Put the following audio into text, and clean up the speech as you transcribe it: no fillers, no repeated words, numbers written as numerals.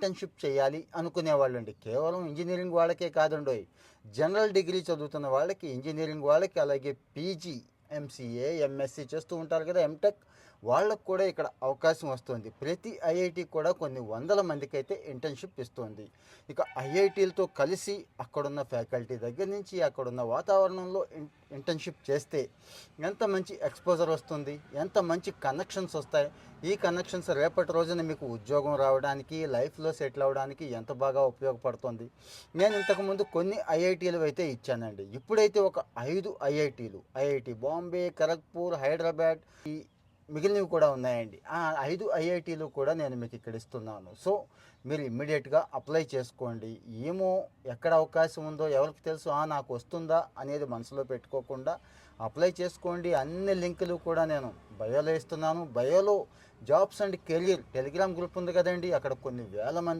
Internship చేయాలి అనుకునే వాళ్ళండి. కేవలం ఇంజనీరింగ్ వాళ్ళకే కాదండోయ్, జనరల్ డిగ్రీ చదువుతున్న వాళ్ళకి, ఇంజనీరింగ్ వాళ్ళకి, అలాగే పీజీ, ఎంసీఏ, ఎంఎస్సి చేస్తూ ఉంటారు కదా, ఎంటెక్, వాళ్ళకు కూడా ఇక్కడ అవకాశం వస్తుంది. ప్రతి ఐఐటి కూడా కొన్ని వందల మందికి అయితే ఇంటర్న్షిప్ ఇస్తుంది. ఇక ఐఐటీలతో కలిసి అక్కడున్న ఫ్యాకల్టీ దగ్గర నుంచి అక్కడున్న వాతావరణంలో ఇంటర్న్షిప్ చేస్తే ఎంత మంచి ఎక్స్పోజర్ వస్తుంది, ఎంత మంచి కనెక్షన్స్ వస్తాయి. ఈ కనెక్షన్స్ రేపటి రోజున మీకు ఉద్యోగం రావడానికి, లైఫ్లో సెటిల్ అవ్వడానికి ఎంత బాగా ఉపయోగపడుతుంది. నేను ఇంతకుముందు కొన్ని ఐఐటీలు అయితే ఇచ్చానండి. ఇప్పుడైతే ఒక 5 ఐఐటీలు, ఐఐటి బాంబే, ఖరగ్పూర్, హైదరాబాద్, ఈ మిగిలినవి కూడా ఉన్నాయండి. ఆ 5 ఐఐటీలు కూడా నేను మీకు ఇక్కడ ఇస్తున్నాను. సో మీరు ఇమ్మీడియట్గా అప్లై చేసుకోండి. ఏమో ఎక్కడ అవకాశం ఉందో ఎవరికి తెలుసు, నాకు వస్తుందా అనేది మనసులో పెట్టుకోకుండా అప్లై చేసుకోండి. అన్ని లింకులు కూడా నేను బయోలో ఇస్తున్నాను. బయోలో jobs and career telegram group ఉంది కదండి, అక్కడ కొన్ని వేల మంది